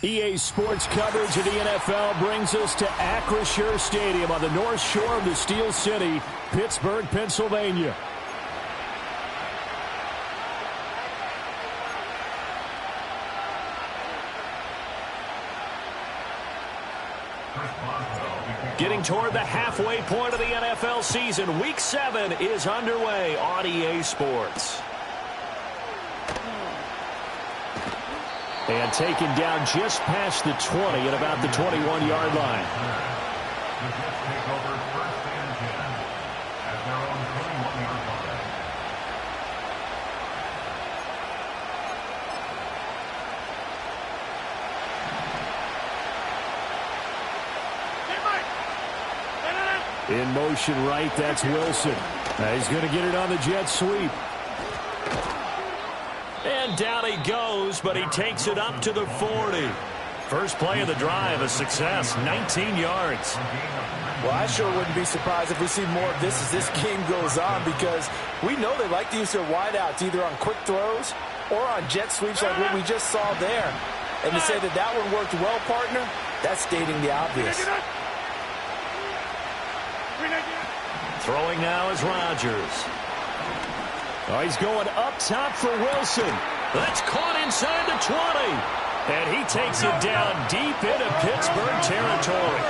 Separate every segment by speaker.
Speaker 1: EA Sports coverage of the NFL brings us to Acrisure Stadium on the north shore of the Steel City, Pittsburgh, Pennsylvania. Getting toward the halfway point of the NFL season, Week 7 is underway on EA Sports. And taken down just past the 20 at about the 21-yard line. In motion right, that's Wilson. He's going to get it on the jet sweep. And down he goes, but he takes it up to the 40. First play of the drive, a success, 19 yards.
Speaker 2: Well, I sure wouldn't be surprised if we see more of this as this game goes on, because we know they like to use their wideouts either on quick throws or on jet sweeps like what we just saw there. And to say that that one worked well, partner, that's stating the obvious.
Speaker 1: Throwing now is Rodgers. Oh, he's going up top for Wilson. That's caught inside the 20. And he takes it down deep into Pittsburgh territory.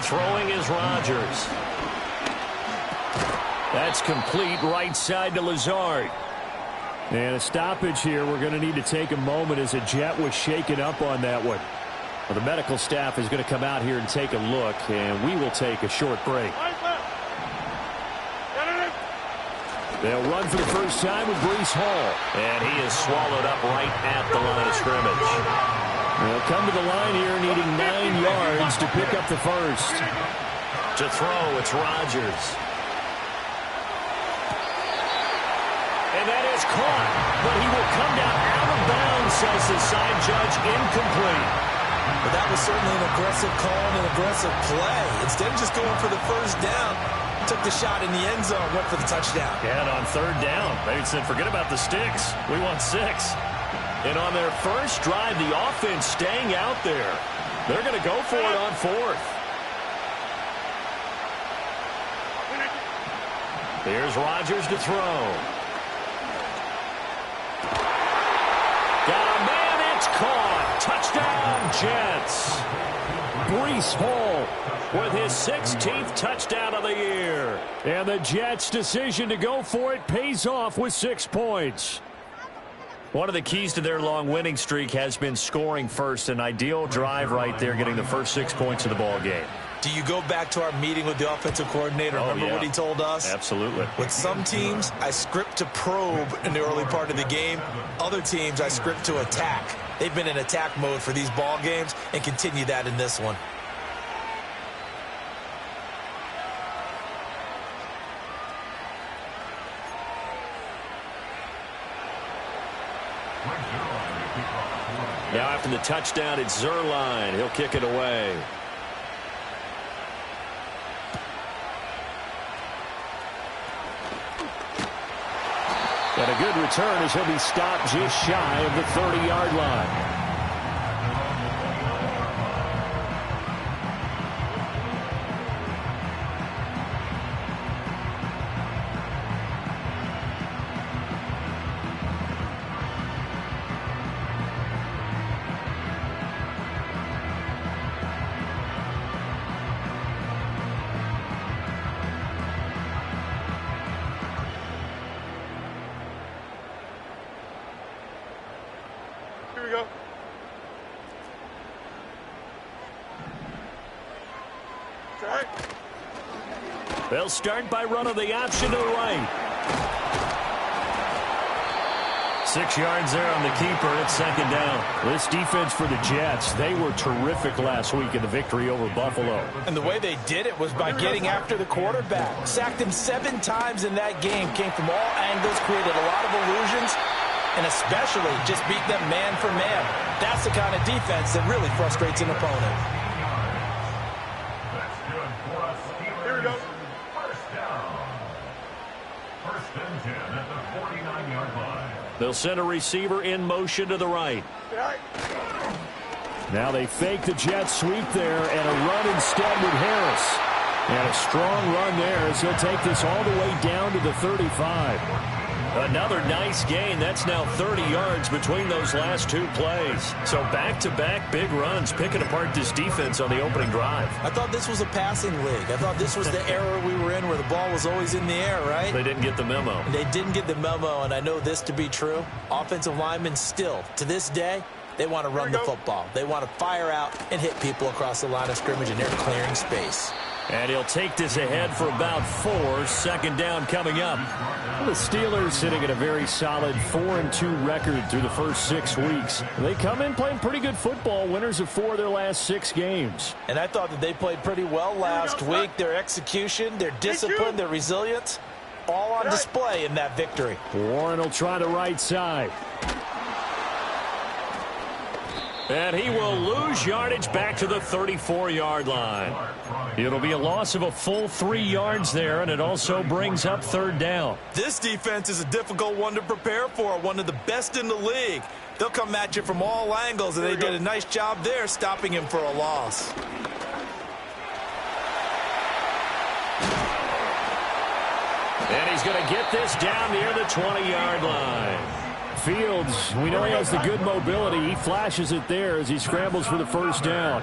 Speaker 1: Throwing is Rodgers. That's complete right side to Lazard. And a stoppage here. We're going to need to take a moment as a jet was shaken up on that one. Well, the medical staff is going to come out here and take a look, and we will take a short break. They'll run for the first time with Breece Hall. And he is swallowed up right at the line of scrimmage. They'll come to the line here needing 9 yards to pick up the first. To throw, it's Rodgers. And that is caught, but he will come down out of bounds, says the side judge, incomplete.
Speaker 2: But that was certainly an aggressive call and an aggressive play. Instead of just going for the first down, took the shot in the end zone, went for the touchdown.
Speaker 1: Yeah, and on third down, they said, forget about the sticks. We want 6. And on their first drive, the offense staying out there. They're going to go for it on 4th. Here's Rodgers to throw. Got a man, it's caught. Touchdown, Jets. Breece Hall with his 16th touchdown of the year. And the Jets' decision to go for it pays off with 6 points. One of the keys to their long winning streak has been scoring first. An ideal drive right there, getting the first 6 points of the ball game.
Speaker 2: Do you go back to our meeting with the offensive coordinator? Remember what he told us?
Speaker 1: Absolutely.
Speaker 2: With some teams, I script to probe in the early part of the game. Other teams, I script to attack. They've been in attack mode for these ball games and continue that in this one.
Speaker 1: Now after the touchdown, it's Zerline. He'll kick it away. And a good return as he'll be stopped just shy of the 30-yard line.
Speaker 3: Here we go. Okay.
Speaker 1: They'll start by running the option to the right. 6 yards there on the keeper. It's second down. This defense for the Jets, they were terrific last week in the victory over Buffalo.
Speaker 2: And the way they did it was by getting after the quarterback. Sacked him 7 times in that game. Came from all angles, created a lot of illusions, and especially just beat them man for man. That's the kind of defense that really frustrates an opponent.
Speaker 3: Here we go.
Speaker 4: First down. First and 10 at the 49-yard line.
Speaker 1: They'll send a receiver in motion to the right. Now they fake the jet sweep there, and a run instead with Harris. And a strong run there as he'll take this all the way down to the 35. Another nice gain. That's now 30 yards between those last two plays. So back-to-back big runs, picking apart this defense on the opening drive.
Speaker 2: I thought this was a passing league. I thought this was the era we were in where the ball was always in the air, right?
Speaker 1: They didn't get the memo.
Speaker 2: They didn't get the memo, and I know this to be true. Offensive linemen still, to this day, they want to run the football. They want to fire out and hit people across the line of scrimmage, and they're clearing space.
Speaker 1: And he'll take this ahead for about 4. Second down coming up. Well, the Steelers sitting at a very solid 4-2 record through the first 6 weeks. They come in playing pretty good football, winners of 4 of their last 6 games.
Speaker 2: And I thought that they played pretty well last week. Their execution, their discipline, their resilience, all on display in that victory.
Speaker 1: Warren will try the right side. And he will lose yardage back to the 34-yard line. It'll be a loss of a full 3 yards there, and it also brings up third down.
Speaker 2: This defense is a difficult one to prepare for, one of the best in the league. They'll come at you from all angles, and they did a nice job there stopping him for a loss.
Speaker 1: And he's going to get this down near the 20-yard line. Fields, we know he has the good mobility. He flashes it there as he scrambles for the first down.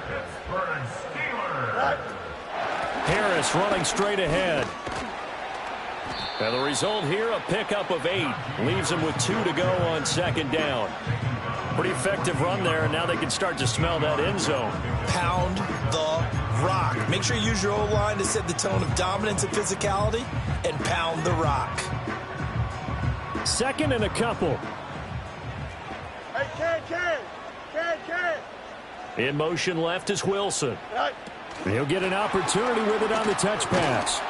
Speaker 1: Harris running straight ahead. And the result here, a pickup of 8. Leaves him with 2 to go on second down. Pretty effective run there, and now they can start to smell that end zone.
Speaker 2: Pound the rock. Make sure you use your O-line to set the tone of dominance and physicality, and pound the rock.
Speaker 1: Second and a couple. In motion left is Wilson. He'll get an opportunity with it on the touch pass.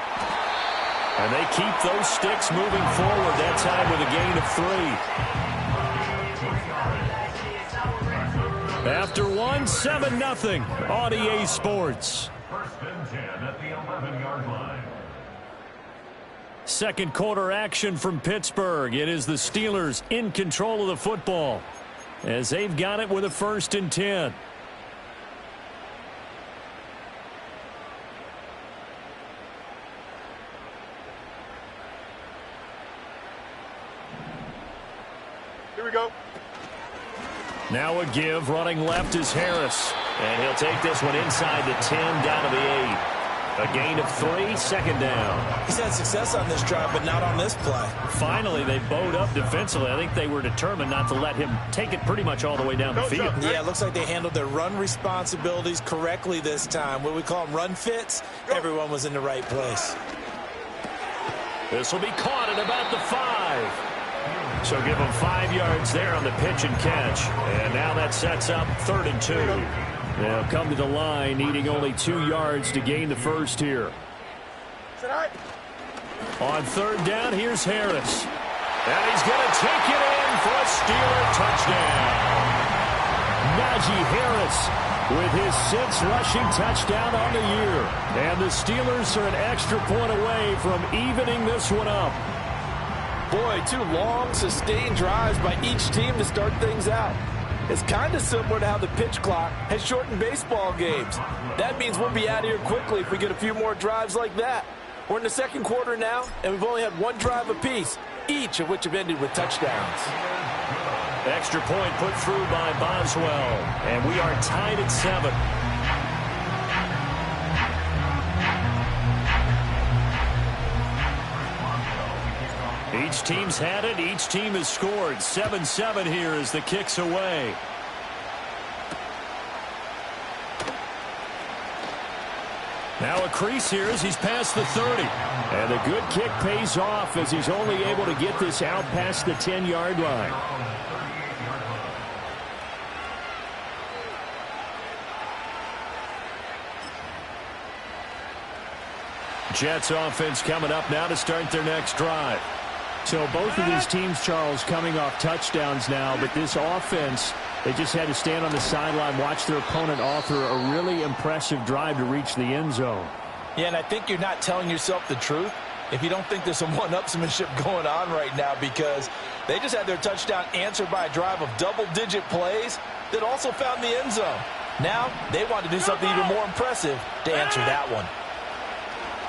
Speaker 1: And they keep those sticks moving forward, that time with a gain of 3. After 1, 7-0 on EA Sports.
Speaker 4: First and 10 at the 11-yard line.
Speaker 1: Second quarter action from Pittsburgh. It is the Steelers in control of the football as they've got it with a 1st and 10.
Speaker 3: Here we go.
Speaker 1: Now a give. Running left is Harris. And he'll take this one inside the 10 down to the 8. A gain of 3, second down.
Speaker 2: He's had success on this drive, but not on this play.
Speaker 1: Finally, they bowed up defensively. I think they were determined not to let him take it pretty much all the way down the field.
Speaker 2: Yeah, it looks like they handled their run responsibilities correctly this time. What we call them run fits, everyone was in the right place.
Speaker 1: This will be caught at about the 5. So give them 5 yards there on the pitch and catch. And now that sets up 3rd and 2. They'll come to the line, needing only 2 yards to gain the first here. On third down, here's Harris. And he's going to take it in for a Steeler touchdown. Najee Harris with his 6th rushing touchdown on the year. And the Steelers are an extra point away from evening this one up.
Speaker 2: Boy, 2 long, sustained drives by each team to start things out. It's kind of similar to how the pitch clock has shortened baseball games. That means we'll be out of here quickly if we get a few more drives like that. We're in the second quarter now, and we've only had 1 drive apiece, each of which have ended with touchdowns.
Speaker 1: Extra point put through by Boswell, and we are tied at 7. Each team's had it. Each team has scored. 7-7 here as the kick's away. Now a crease here as he's past the 30. And the good kick pays off as he's only able to get this out past the 10-yard line. Jets offense coming up now to start their next drive. So both of these teams, Charles, coming off touchdowns now, but this offense, they just had to stand on the sideline, watch their opponent author a really impressive drive to reach the end zone.
Speaker 2: Yeah, and I think you're not telling yourself the truth if you don't think there's some one-upsmanship going on right now, because they just had their touchdown answered by a drive of double-digit plays that also found the end zone. Now they want to do something even more impressive to answer that one.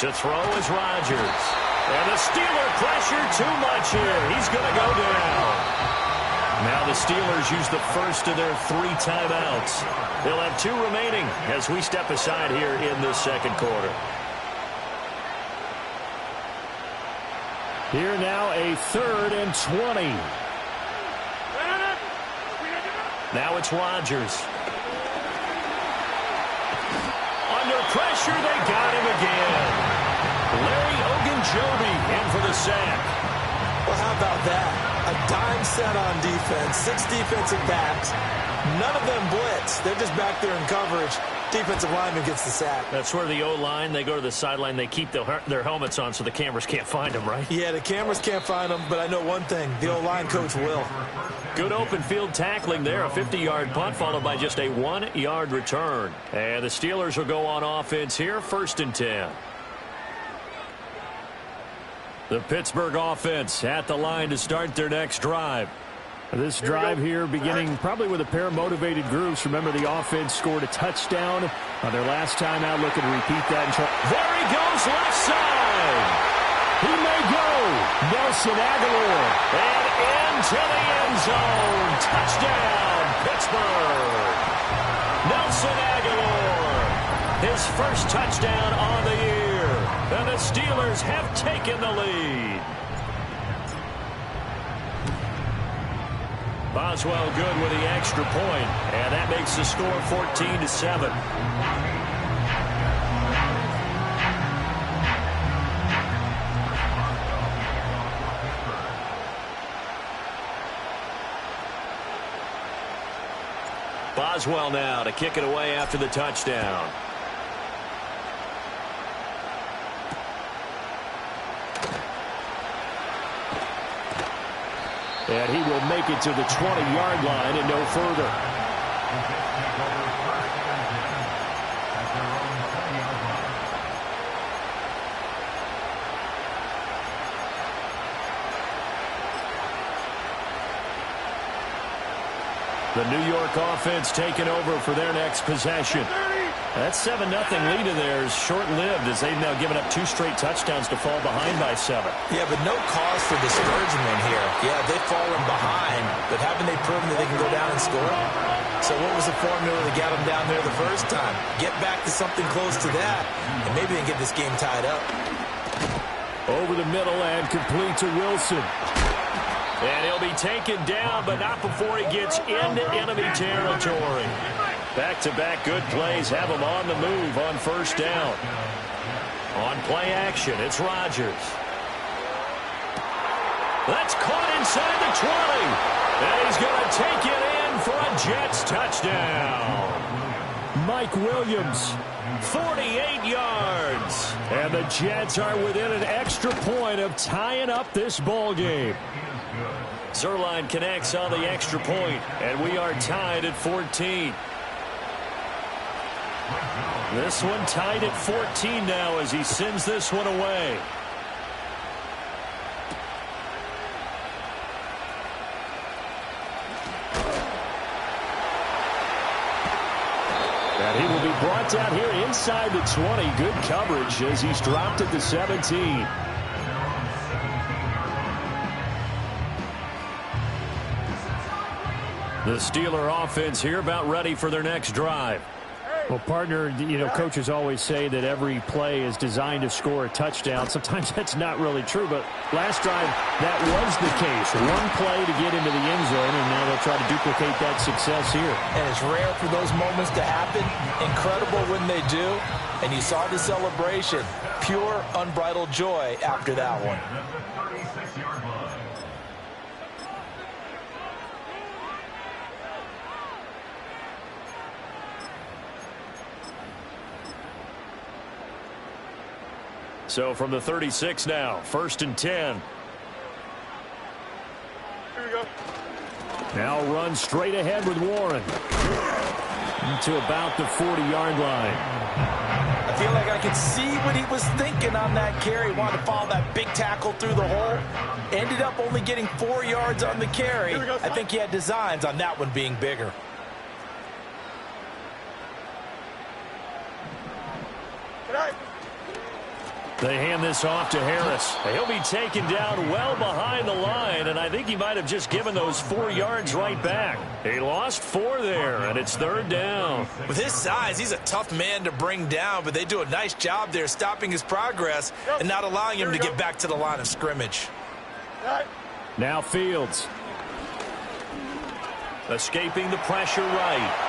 Speaker 1: To throw is Rodgers. And the Steeler pressure too much here. He's going to go down. Now the Steelers use the first of their 3 timeouts. They'll have 2 remaining as we step aside here in this second quarter.
Speaker 5: Here now a 3rd and 20.
Speaker 1: Now it's Rodgers. Under pressure, they got him again. Larry Ogunjobi in for the sack.
Speaker 2: Well, how about that? A dime set on defense, 6 defensive backs. None of them blitz. They're just back there in coverage. Defensive lineman gets the sack.
Speaker 1: That's where the O-line, they go to the sideline, they keep their helmets on so the cameras can't find them, right?
Speaker 2: Yeah, the cameras can't find them, but I know one thing. The O-line coach will.
Speaker 1: Good open field tackling there. A 50-yard punt followed by just a 1-yard return. And the Steelers will go on offense here, 1st and 10. The Pittsburgh offense at the line to start their next drive.
Speaker 5: This drive here beginning probably with a pair of motivated groups. Remember, the offense scored a touchdown on their last time out. Looking to repeat that.
Speaker 1: There he goes, left side.
Speaker 5: He may go. Nelson Aguilar.
Speaker 1: And into the end zone. Touchdown, Pittsburgh. Nelson Aguilar. His first touchdown on the year. And the Steelers have taken the lead. Boswell good with the extra point, and that makes the score 14-7. Boswell now to kick it away after the touchdown.
Speaker 5: And he will make it to the 20-yard line and no further. The New York offense taking over for their next possession. That 7-0 lead of theirs short-lived as they've now given up 2 straight touchdowns to fall behind by 7.
Speaker 2: Yeah, but no cause for discouragement here. Yeah, they've fallen behind, but haven't they proven that they can go down and score? So what was the formula that got them down there the first time? Get back to something close to that, and maybe they can get this game tied up.
Speaker 5: Over the middle and complete to Wilson.
Speaker 1: And he'll be taken down, but not before he gets into enemy territory. Back-to-back good plays have him on the move on first down. On play action, it's Rodgers. That's caught inside the 20. And he's going to take it in for a Jets touchdown.
Speaker 5: Mike Williams.
Speaker 1: 48 yards.
Speaker 5: And the Jets are within an extra point of tying up this ball game.
Speaker 1: Zerline connects on the extra point, and we are tied at 14. This one tied at 14 now as he sends this one away.
Speaker 5: And he will be brought down here inside the 20. Good coverage as he's dropped at the 17.
Speaker 1: The Steeler offense here about ready for their next drive.
Speaker 5: Well, partner, coaches always say that every play is designed to score a touchdown. Sometimes that's not really true, but last drive, that was the case. One play to get into the end zone, and now they'll try to duplicate that success here.
Speaker 2: And it's rare for those moments to happen. Incredible when they do. And you saw the celebration. Pure, unbridled joy after that one.
Speaker 1: So from the 36 now, 1st and 10.
Speaker 3: Here we go.
Speaker 5: Now run straight ahead with Warren. To about the 40-yard line.
Speaker 2: I feel like I could see what he was thinking on that carry. Wanted to follow that big tackle through the hole. Ended up only getting 4 yards on the carry. I think he had designs on that one being bigger.
Speaker 1: They hand this off to Harris. He'll be taken down well behind the line, and I think he might have just given those 4 yards right back. He lost 4 there, and it's 3rd down.
Speaker 2: With his size, he's a tough man to bring down, but they do a nice job there stopping his progress and not allowing him to get back to the line of scrimmage.
Speaker 5: Now Fields.
Speaker 1: Escaping the pressure right.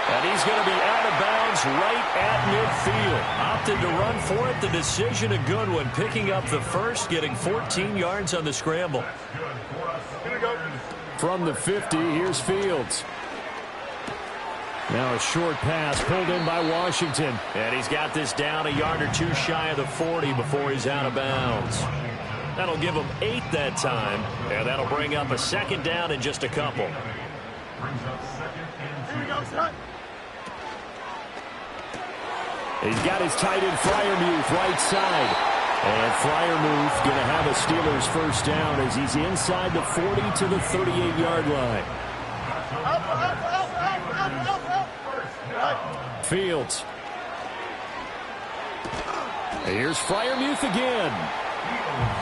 Speaker 1: And he's going to be out of bounds right at midfield. Opted to run for it. The decision a good one. Picking up the first, getting 14 yards on the scramble.
Speaker 5: From the 50, here's Fields. Now a short pass pulled in by Washington.
Speaker 1: And he's got this down a yard or 2 shy of the 40 before he's out of bounds. That'll give him 8 that time. And that'll bring up a 2nd down in just a couple.
Speaker 5: He's got his tight end Freiermuth right side. And Freiermuth going to have a Steelers first down as he's inside the 40 to the 38-yard line. Fields. Here's Freiermuth again.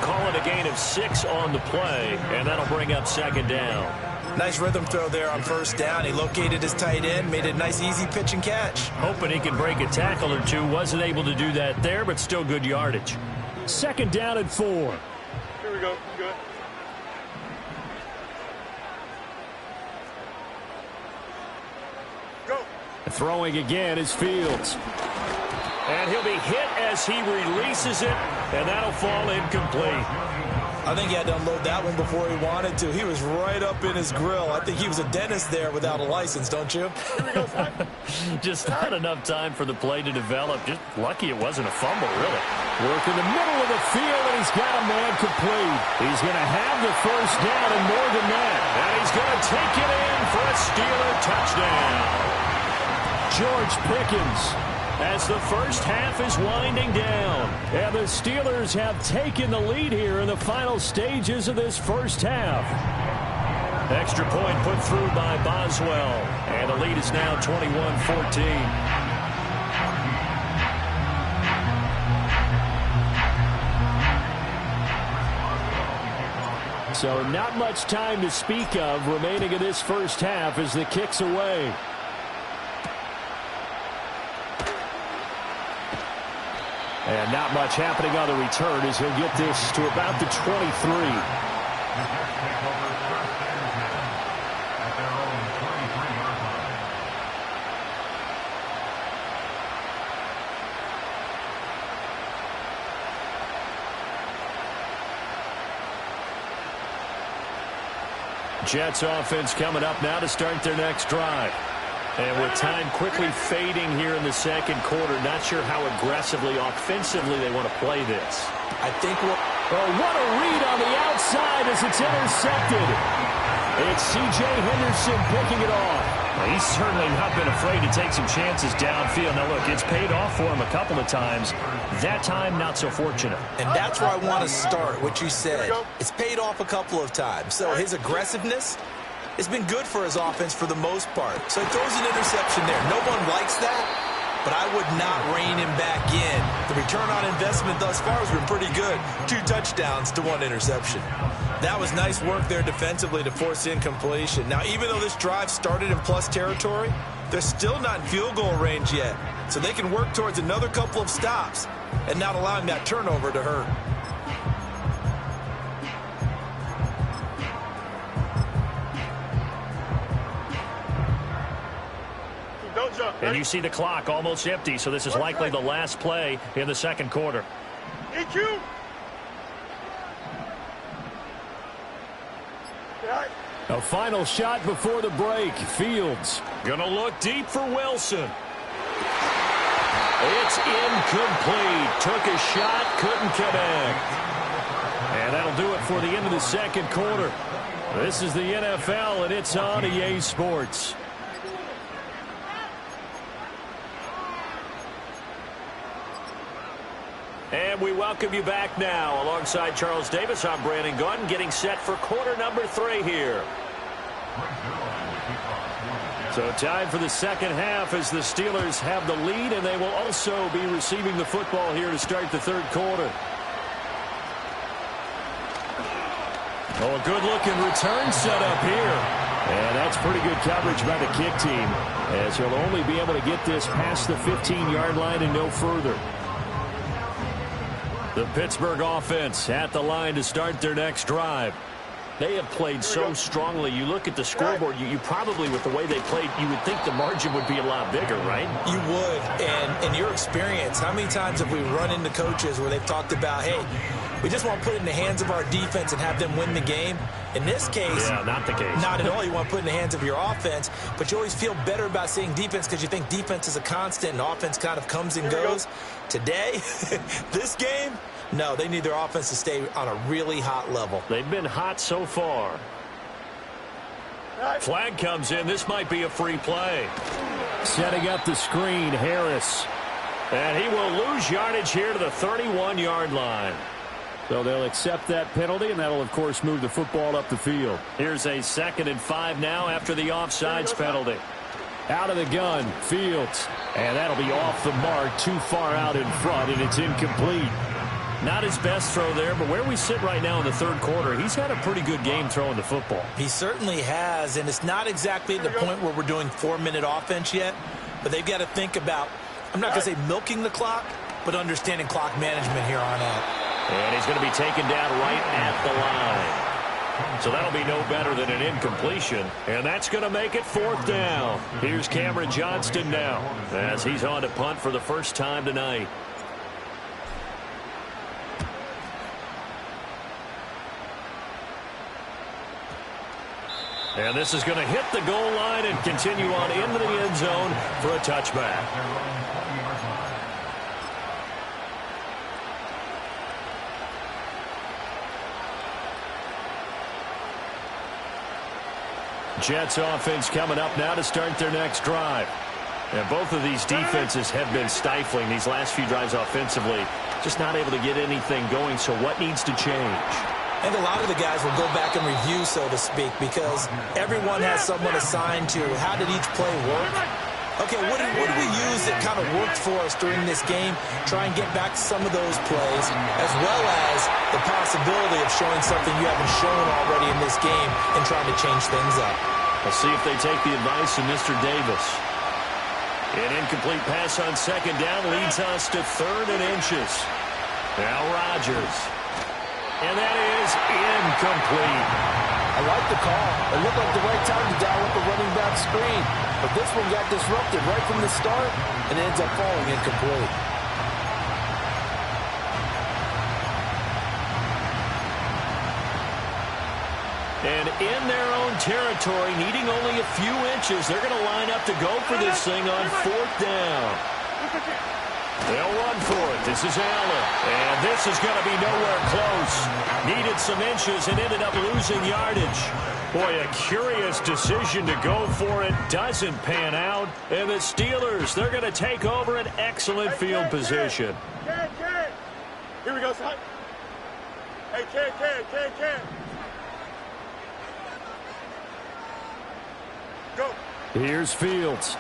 Speaker 1: Call it a gain of 6 on the play, and that'll bring up 2nd down.
Speaker 2: Nice rhythm throw there on 1st down. He located his tight end, made a nice easy pitch and catch.
Speaker 1: Hoping he can break a tackle or 2. Wasn't able to do that there, but still good yardage.
Speaker 5: 2nd down and 4.
Speaker 3: Here we go. Good. Go.
Speaker 5: Throwing again is Fields.
Speaker 1: And he'll be hit as he releases it, and that'll fall incomplete.
Speaker 2: I think he had to unload that one before he wanted to. He was right up in his grill. I think he was a dentist there without a license, don't you?
Speaker 1: Just not enough time for the play to develop. Just lucky it wasn't a fumble, really.
Speaker 5: Work in the middle of the field, and he's got a man complete. He's going to have the first down and more than that.
Speaker 1: And he's going to take it in for a Steeler touchdown.
Speaker 5: George Pickens.
Speaker 1: As the first half is winding down.
Speaker 5: And the Steelers have taken the lead here in the final stages of this first half.
Speaker 1: Extra point put through by Boswell. And the lead is now 21-14.
Speaker 5: So not much time to speak of remaining in this first half as the kick's away. And not much happening on the return as he'll get this to about the 23.
Speaker 1: Jets offense coming up now to start their next drive. And with time quickly fading here in the second quarter, not sure how aggressively, offensively they want to play this.
Speaker 2: I think
Speaker 5: what a read on the outside as it's intercepted. It's C.J. Henderson picking it off.
Speaker 1: Well, he's certainly not been afraid to take some chances downfield. Now, look, it's paid off for him a couple of times. That time, not so fortunate.
Speaker 2: And that's where I want to start, what you said. It's paid off a couple of times. So his aggressiveness, it's been good for his offense for the most part. So he throws an interception there. No one likes that, but I would not rein him back in. The return on investment thus far has been pretty good. 2 touchdowns to 1 interception. That was nice work there defensively to force incompletion. Now, even though this drive started in plus territory, they're still not in field goal range yet. So they can work towards another couple of stops and not allowing that turnover to hurt.
Speaker 1: And you see the clock almost empty, so this is likely the last play in the second quarter.
Speaker 3: EQ.
Speaker 5: A final shot before the break. Fields.
Speaker 1: Gonna look deep for Wilson. It's incomplete. Took a shot, couldn't connect. And that'll do it for the end of the second quarter. This is the NFL, and it's on EA Sports. And we welcome you back now. Alongside Charles Davis, I'm Brandon Gunn, getting set for quarter number 3 here. So time for the second half as the Steelers have the lead, and they will also be receiving the football here to start the third quarter. Oh, a good-looking return set up here. And that's pretty good coverage by the kick team, as he'll only be able to get this past the 15-yard line and no further. The Pittsburgh offense at the line to start their next drive. They have played so strongly. You look at the scoreboard, you probably, with the way they played, you would think the margin would be a lot bigger, right?
Speaker 2: You would. And in your experience, how many times have we run into coaches where they've talked about, hey, we just want to put it in the hands of our defense and have them win the game? In this case,
Speaker 1: not the case. Not
Speaker 2: at all. You want to put it in the hands of your offense, but you always feel better about saying defense because you think defense is a constant and offense kind of comes and goes. Today, this game, no, they need their offense to stay on a really hot level.
Speaker 1: They've been hot so far. Flag comes in. This might be a free play. Setting up the screen, Harris. And he will lose yardage here to the 31-yard line. So they'll accept that penalty, and that'll, of course, move the football up the field. Here's a 2nd and 5 now after the offsides penalty. Out of the gun, Fields. And that'll be off the mark, too far out in front, and it's incomplete. Not his best throw there, but where we sit right now in the third quarter, he's had a pretty good game throwing the football.
Speaker 2: He certainly has, and it's not exactly at the point where we're doing 4-minute offense yet, but they've got to think about, I'm not going to say milking the clock, but understanding clock management here on out.
Speaker 1: And he's going to be taken down right at the line. So that'll be no better than an incompletion. And that's going to make it 4th down. Here's Cameron Johnston now as he's on to punt for the first time tonight. And this is going to hit the goal line and continue on into the end zone for a touchback. Jets offense coming up now to start their next drive. And both of these defenses have been stifling these last few drives offensively. Just not able to get anything going, so what needs to change?
Speaker 2: And a lot of the guys will go back and review, so to speak, because everyone has someone assigned to how did each play work. Okay, what did we use that kind of worked for us during this game? Try and get back to some of those plays, as well as the possibility of showing something you haven't shown already in this game and trying to change things up.
Speaker 1: Let's see if they take the advice of Mr. Davis. An incomplete pass on 2nd down leads us to 3rd and inches. Now Rodgers. And that is incomplete.
Speaker 2: I like the call. It looked like the right time to dial up the running back screen. But this one got disrupted right from the start and ends up falling incomplete.
Speaker 1: And in their own territory, needing only a few inches, they're going to line up to go for this thing on 4th down. They'll run for it. This is Allen. And this is going to be nowhere close. Needed some inches and ended up losing yardage. Boy, a curious decision to go for it. Doesn't pan out. And the Steelers, they're going to take over an excellent field position.
Speaker 3: Here we go, son. Hey, Ken. Go.
Speaker 1: Here's Fields.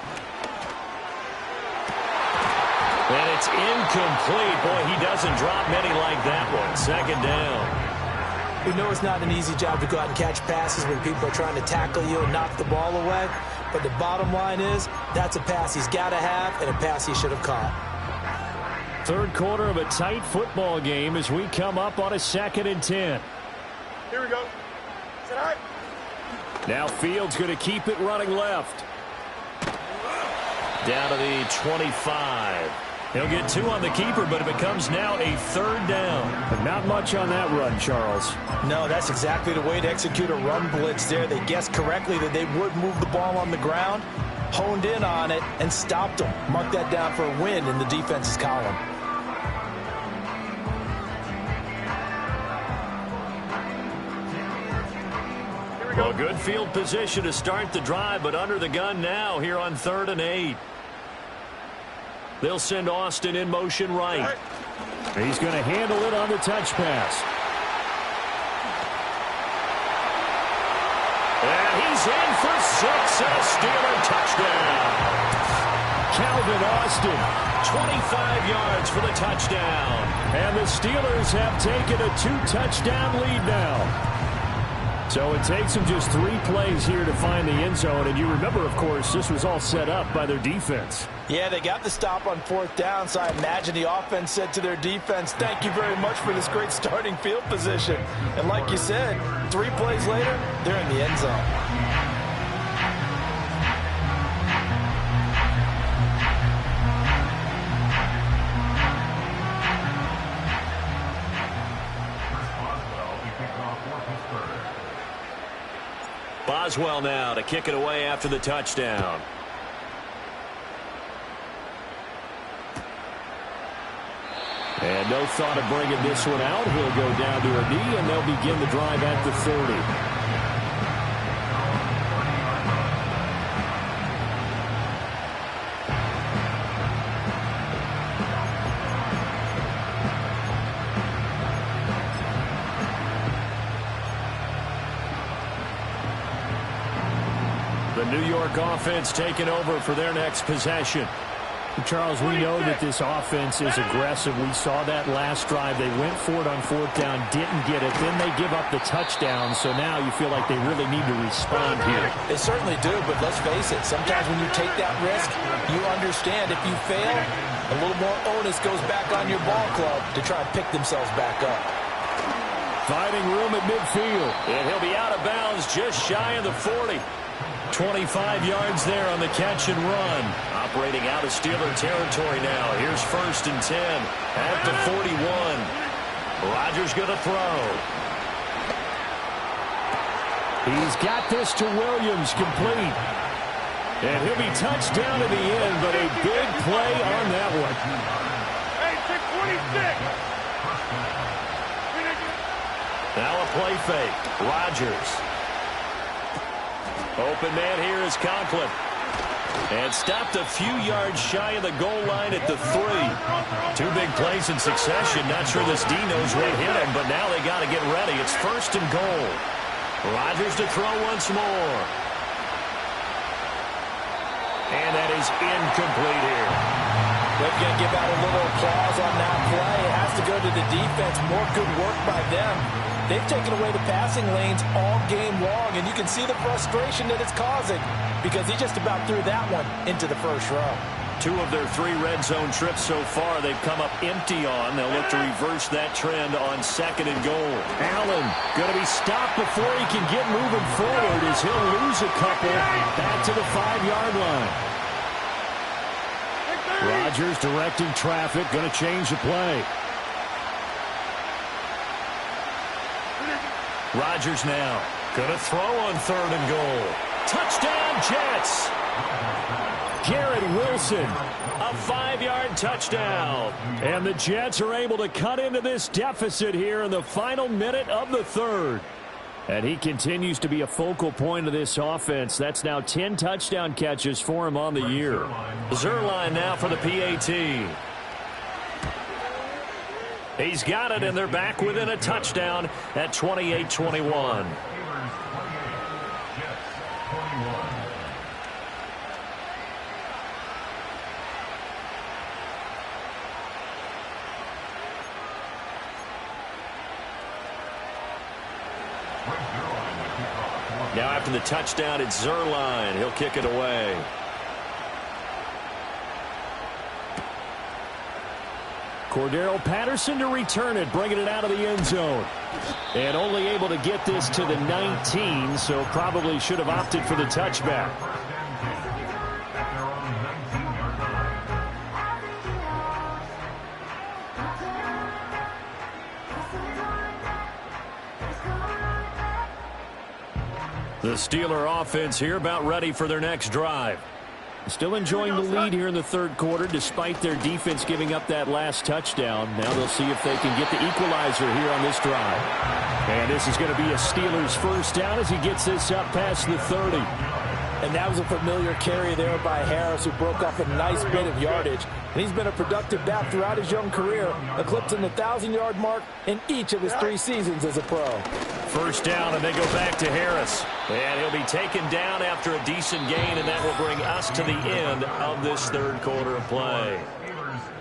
Speaker 1: And it's incomplete. Boy, he doesn't drop many like that one. 2nd down.
Speaker 2: We know it's not an easy job to go out and catch passes when people are trying to tackle you and knock the ball away. But the bottom line is, that's a pass he's got to have and a pass he should have caught.
Speaker 5: Third quarter of a tight football game as we come up on a 2nd and 10.
Speaker 3: Here we go. Sit high.
Speaker 5: Now Fields going to keep it running left.
Speaker 1: Down to the 25. He'll get 2 on the keeper, but it becomes now a 3rd down.
Speaker 5: But not much on that run, Charles.
Speaker 2: No, that's exactly the way to execute a run blitz there. They guessed correctly that they would move the ball on the ground, honed in on it, and stopped them. Mark that down for a win in the defense's column.
Speaker 1: Well, good field position to start the drive, but under the gun now here on 3rd and 8. They'll send Austin in motion right.
Speaker 5: He's going to handle it on the touch pass. And he's in for 6 and a Steeler touchdown. Calvin Austin, 25 yards for the touchdown. And the Steelers have taken a 2-touchdown lead now. So it takes them just 3 plays here to find the end zone. And you remember, of course, this was all set up by their defense.
Speaker 2: Yeah, they got the stop on 4th down, so I imagine the offense said to their defense, thank you very much for this great starting field position. And like you said, 3 plays later, they're in the end zone.
Speaker 1: Boswell now to kick it away after the touchdown. And no thought of bringing this one out. He'll go down to a knee, and they'll begin the drive at the 30. The New York offense taking over for their next possession.
Speaker 5: Charles, we know that this offense is aggressive. We saw that last drive. They went for it on 4th down, didn't get it. Then they give up the touchdown. So now you feel like they really need to respond here.
Speaker 2: They certainly do, but let's face it. Sometimes when you take that risk, you understand if you fail, a little more onus goes back on your ball club to try and pick themselves back up.
Speaker 1: Finding room at midfield. And he'll be out of bounds just shy of the 40. 25 yards there on the catch and run. Operating out of Steeler territory now. Here's 1st and 10 at the 41. Rodgers going to throw.
Speaker 5: He's got this to Williams, complete. And he'll be touched down at the end, but a big play on that one.
Speaker 3: Hey, 626.
Speaker 1: Now a play fake. Rodgers. Open man here is Conklin. And stopped a few yards shy of the goal line at the 3. 2 big plays in succession. Not sure this D knows what hit him, but now they got to get ready. It's 1st and goal. Rodgers to throw once more. And that is incomplete here.
Speaker 2: They're going to give out a little applause on that play. It has to go to the defense. More good work by them. They've taken away the passing lanes all game long, and you can see the frustration that it's causing because he just about threw that one into the first row.
Speaker 1: 2 of their 3 red zone trips so far they've come up empty on. They'll look to reverse that trend on 2nd and goal.
Speaker 5: Allen going to be stopped before he can get moving forward as he'll lose a couple back to the 5-yard line. Rodgers directing traffic, going to change the play.
Speaker 1: Rodgers now going to throw on 3rd and goal. Touchdown, Jets.
Speaker 5: Garrett Wilson,
Speaker 1: a 5-yard touchdown.
Speaker 5: And the Jets are able to cut into this deficit here in the final minute of the 3rd. And he continues to be a focal point of this offense. That's now 10 touchdown catches for him on the year.
Speaker 1: Zerline now for the PAT. He's got it, and they're back within a touchdown at 28-21. Now after the touchdown, it's Zerline. He'll kick it away.
Speaker 5: Cordero Patterson to return it, bringing it out of the end zone. And only able to get this to the 19, so probably should have opted for the touchback. The Steeler offense here about ready for their next drive. Still enjoying the lead here in the 3rd quarter despite their defense giving up that last touchdown. Now they'll see if they can get the equalizer here on this drive. And this is going to be a Steelers 1st down as he gets this up past the 30.
Speaker 2: And that was a familiar carry there by Harris, who broke off a nice bit of yardage. And he's been a productive back throughout his young career, eclipsing the 1,000-yard mark in each of his 3 seasons as a pro.
Speaker 1: First down, and they go back to Harris. And he'll be taken down after a decent gain, and that will bring us to the end of this third quarter of play.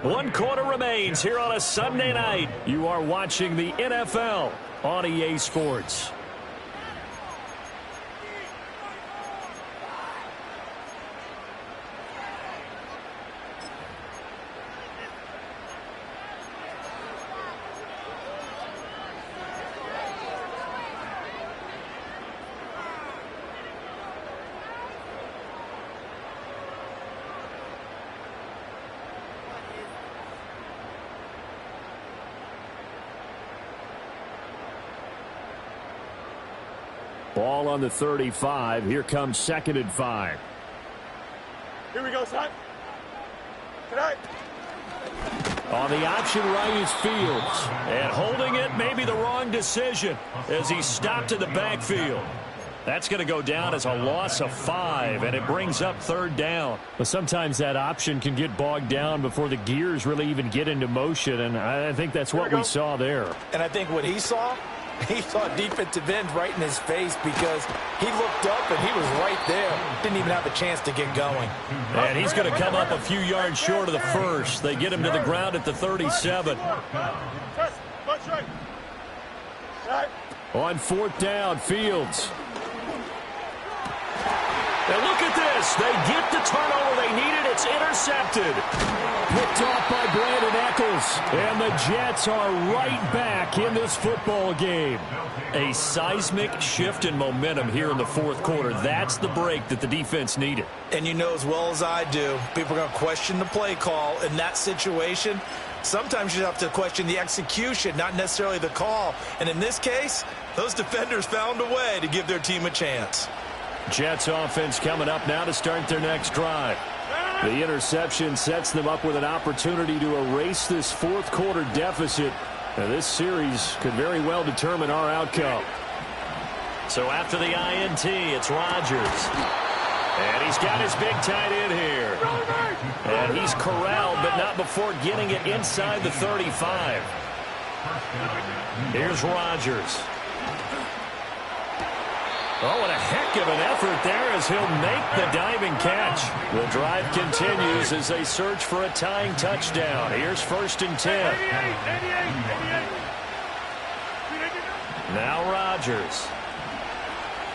Speaker 1: 1 quarter remains here on a Sunday night. You are watching the NFL on EA Sports.
Speaker 5: Ball on the 35. Here comes 2nd and 5.
Speaker 3: Here we go, son. Tonight.
Speaker 1: On the option right is Fields. And holding it may be the wrong decision as he stopped in the backfield. That's going to go down as a loss of 5, and it brings up 3rd down.
Speaker 5: But sometimes that option can get bogged down before the gears really even get into motion, and I think that's what we saw there.
Speaker 2: And I think what he saw a defensive end right in his face because he looked up and he was right there. Didn't even have a chance to get going.
Speaker 1: And he's going to come up a few yards short of the first. They get him to the ground at the 37.
Speaker 5: On 4th down, Fields.
Speaker 1: And look at this. They get the turnover they needed. It's intercepted.
Speaker 5: Picked off by Brandon Eccles. And the Jets are right back in this football game.
Speaker 1: A seismic shift in momentum here in the 4th quarter. That's the break that the defense needed.
Speaker 2: And you know as well as I do, people are going to question the play call in that situation. Sometimes you have to question the execution, not necessarily the call. And in this case, those defenders found a way to give their team a chance.
Speaker 5: Jets offense coming up now to start their next drive. The interception sets them up with an opportunity to erase this 4th quarter deficit. Now, this series could very well determine our outcome.
Speaker 1: So after the INT, it's Rodgers. And he's got his big tight end here. And he's corralled, but not before getting it inside the 35. Here's Rodgers. Oh, and a heck of an effort there as he'll make the diving catch. The drive continues as they search for a tying touchdown. Here's 1st and 10. Now Rodgers.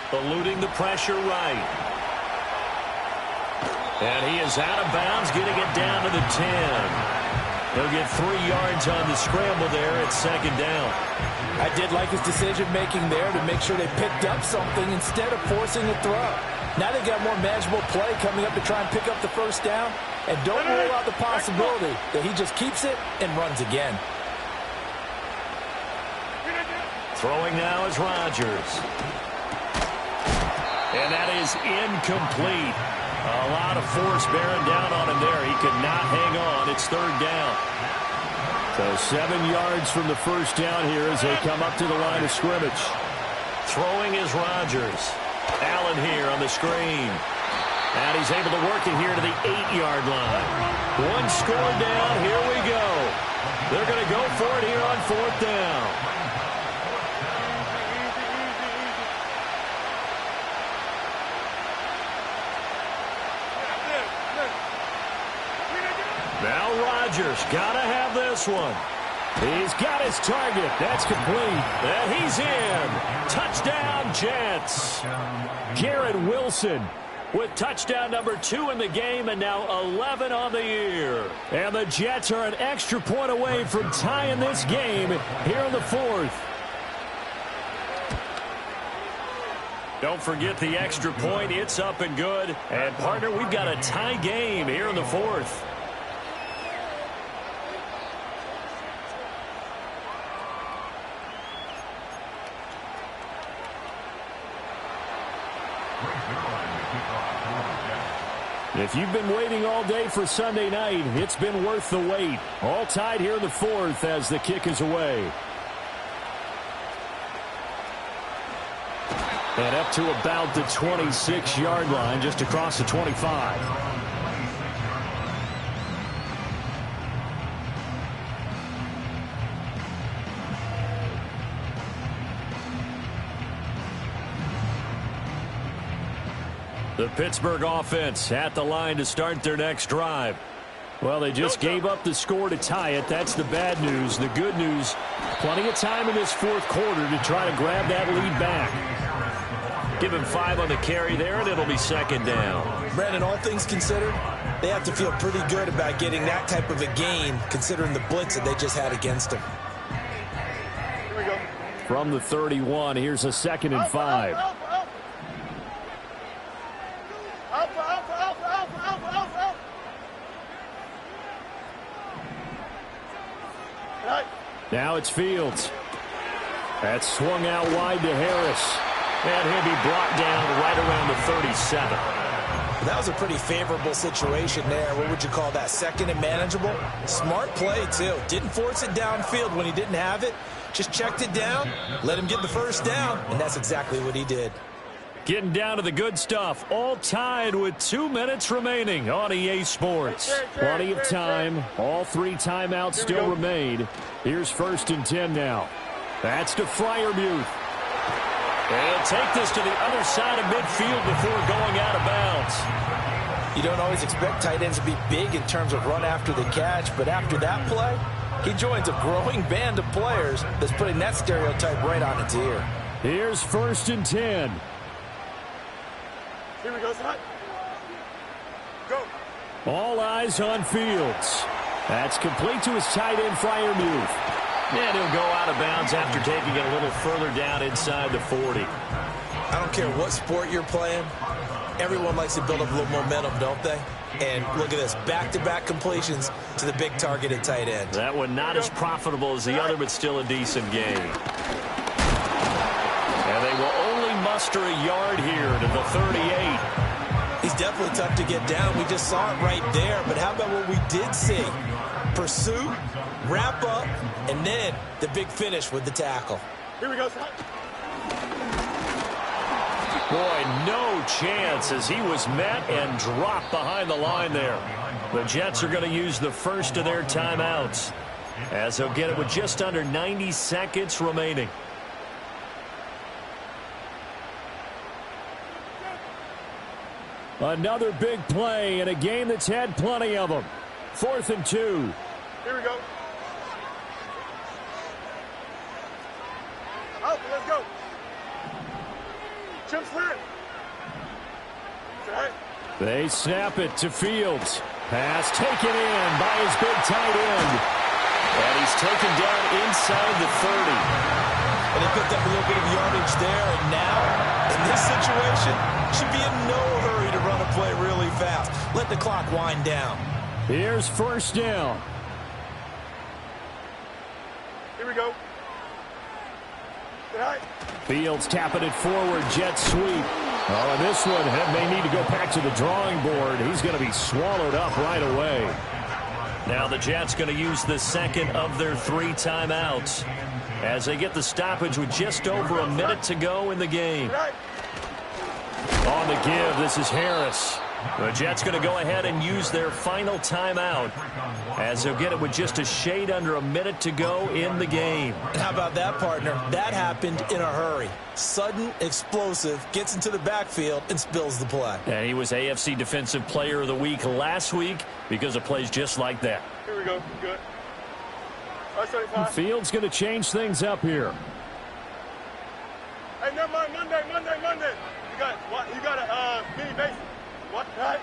Speaker 1: Eluding the pressure right. And he is out of bounds, getting it down to the 10. He'll get 3 yards on the scramble there at 2nd down.
Speaker 2: I did like his decision-making there to make sure they picked up something instead of forcing a throw. Now they got more manageable play coming up to try and pick up the 1st down. And don't rule out the possibility that he just keeps it and runs again.
Speaker 1: Throwing now is Rodgers. And that is incomplete. A lot of force bearing down on him there. He could not hang on. It's 3rd down.
Speaker 5: So 7 yards from the 1st down here as they come up to the line of scrimmage.
Speaker 1: Throwing is Rodgers. Allen here on the screen. And he's able to work it here to the 8-yard line. 1 score down. Here we go. They're going to go for it here on 4th down. Now Rodgers got to have this one.
Speaker 5: He's got his target. That's complete.
Speaker 1: And he's in. Touchdown, Jets.
Speaker 5: Garrett Wilson
Speaker 1: with touchdown number 2 in the game and now 11 on the year.
Speaker 5: And the Jets are an extra point away from tying this game here in the 4th.
Speaker 1: Don't forget the extra point. It's up and good. And, partner, we've got a tie game here in the 4th.
Speaker 5: If you've been waiting all day for Sunday night, it's been worth the wait. All tied here in the 4th as the kick is away. And up to about the 26-yard line, just across the 25. The Pittsburgh offense at the line to start their next drive. Well, they just gave up the score to tie it. That's the bad news. The good news, plenty of time in this fourth quarter to try to grab that lead back. Give him 5 on the carry there, and it'll be second down.
Speaker 2: Brandon, all things considered, they have to feel pretty good about getting that type of a gain, considering the blitz that they just had against them.
Speaker 3: Here we go.
Speaker 5: From the 31, here's a 2nd and 5. Now it's Fields. That's swung out wide to Harris. And he'll be brought down right around the 37.
Speaker 2: That was a pretty favorable situation there. What would you call that? Second and manageable? Smart play, too. Didn't force it downfield when he didn't have it. Just checked it down, let him get the first down, and that's exactly what he did.
Speaker 5: Getting down to the good stuff. All tied with 2 minutes remaining on EA Sports. Plenty of time. All 3 timeouts still remain. Here's 1st and 10 now. That's to Freiermuth. And he'll take this to the other side of midfield before going out of bounds.
Speaker 2: You don't always expect tight ends to be big in terms of run after the catch, but after that play, he joins a growing band of players that's putting that stereotype right on its ear.
Speaker 5: Here's 1st and 10.
Speaker 3: Here we go, son. Go.
Speaker 5: All eyes on Fields. That's complete to his tight end, Freiermuth. And he'll go out of bounds after taking it a little further down inside the 40.
Speaker 2: I don't care what sport you're playing. Everyone likes to build up a little momentum, don't they? And look at this, back-to-back completions to the big targeted tight end.
Speaker 5: That one not as profitable as the other, but still a decent game. And they will only muster a yard here to the 38.
Speaker 2: He's definitely tough to get down. We just saw it right there. But how about what we did see? Pursuit, wrap up, and then the big finish with the tackle.
Speaker 3: Here we go, son.
Speaker 5: Boy, no chance as he was met and dropped behind the line there. The Jets are going to use the first of their timeouts as they'll get it with just under 90 seconds remaining. Another big play in a game that's had plenty of them. 4th and 2.
Speaker 3: Here we go. Out, let's go. Chip slant. Right.
Speaker 5: They snap it to Fields. Pass taken in by his big tight end. And he's taken down inside the 30.
Speaker 2: And he picked up a little bit of yardage there. And now, in this situation, should be in no hurry to run a play really fast. Let the clock wind down.
Speaker 5: Here's 1st down.
Speaker 3: Here we go. Right.
Speaker 5: Fields tapping it forward. Jet sweep. Oh, and this one may need to go back to the drawing board. He's going to be swallowed up right away. Now the Jets going to use the second of their 3 timeouts as they get the stoppage with just over a minute to go in the game. On the give, this is Harris. The Jets going to go ahead and use their final timeout as they'll get it with just a shade under a minute to go in the game.
Speaker 2: And how about that, partner? That happened in a hurry. Sudden, explosive, gets into the backfield and spills the play.
Speaker 5: And he was AFC Defensive Player of the Week last week because of plays just like that.
Speaker 3: Here we go. Good.
Speaker 5: Fields going to change things up here.
Speaker 3: Hey, never mind. Monday. You got a mini base. What? Right.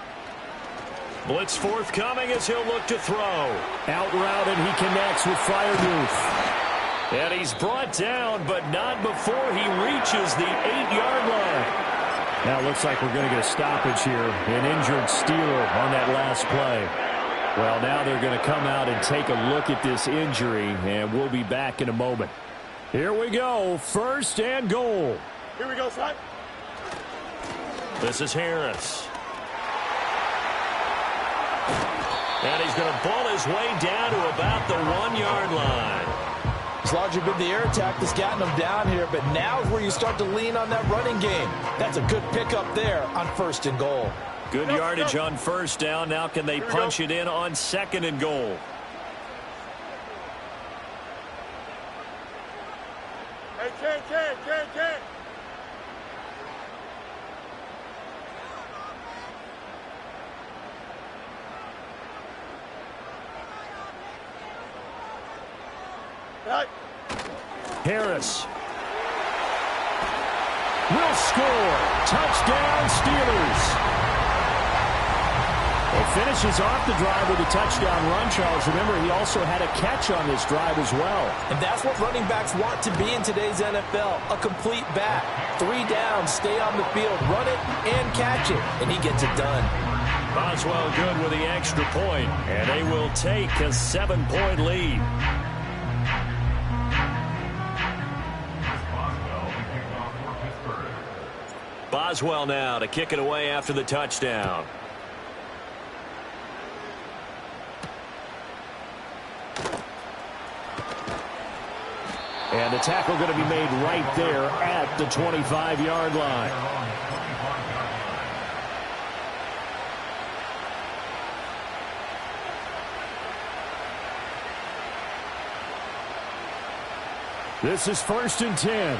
Speaker 5: Blitz forthcoming as he'll look to throw. Out route, and he connects with Freiermuth. And he's brought down, but not before he reaches the 8-yard line. Now it looks like we're going to get a stoppage here. An injured Steeler on that last play. Well, now they're going to come out and take a look at this injury, and we'll be back in a moment. Here we go. 1st and goal.
Speaker 3: Here we go, son.
Speaker 5: This is Harris. And he's going to ball his way down to about the 1-yard line.
Speaker 2: It's largely been the air attack that's gotten them down here, but now is where you start to lean on that running game. That's a good pickup there on 1st and goal.
Speaker 1: Good yardage on 1st down. Now can they punch it in on 2nd and goal?
Speaker 3: Hey, Ken. Right.
Speaker 1: Harris will score. Touchdown, Steelers. He finishes off the drive with a touchdown run, Charles. Remember, he also had a catch on this drive as well.
Speaker 2: And that's what running backs want to be in today's NFL, a complete back. 3 downs, stay on the field, run it, and catch it, and he gets it done.
Speaker 1: Boswell good with the extra point, and they will take a 7-point lead. Boswell now to kick it away after the touchdown. And the tackle going to be made right there at the 25-yard line. This is 1st and 10.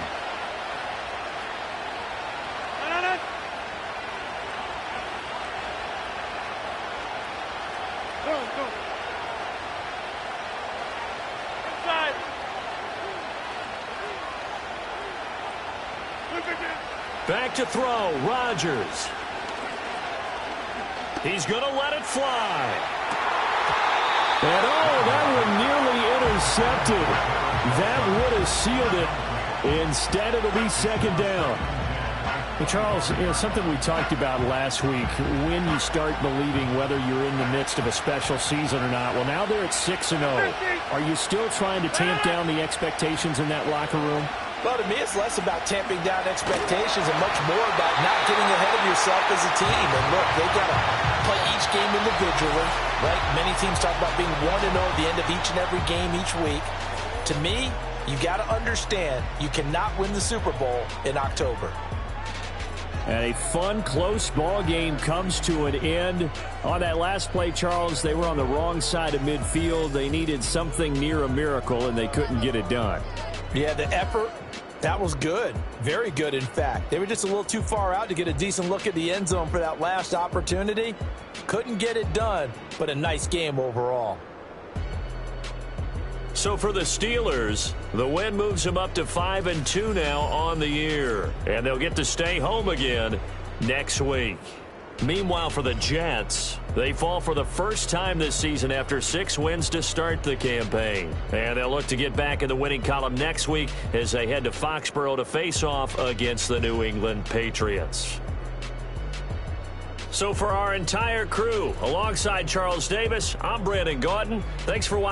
Speaker 1: Back to throw, Rodgers. He's going to let it fly. And that one nearly intercepted. That would have sealed it. Instead, it'll be 2nd down. Well, Charles, something we talked about last week, when you start believing whether you're in the midst of a special season or not. Well, now they're at 6-0. Are you still trying to tamp down the expectations in that locker room?
Speaker 2: Well, to me, it's less about tamping down expectations and much more about not getting ahead of yourself as a team. And look, they've got to play each game individually, right? Many teams talk about being 1-0 at the end of each and every game each week. To me, you got to understand you cannot win the Super Bowl in October.
Speaker 1: And a fun, close ball game comes to an end. On that last play, Charles, they were on the wrong side of midfield. They needed something near a miracle, and they couldn't get it done.
Speaker 2: Yeah, the effort, that was good. Very good, in fact. They were just a little too far out to get a decent look at the end zone for that last opportunity. Couldn't get it done, but a nice game overall.
Speaker 1: So for the Steelers, the win moves them up to 5-2 now on the year. And they'll get to stay home again next week. Meanwhile, for the Jets, they fall for the first time this season after 6 wins to start the campaign. And they'll look to get back in the winning column next week as they head to Foxborough to face off against the New England Patriots. So for our entire crew, alongside Charles Davis, I'm Brandon Gaudin. Thanks for watching.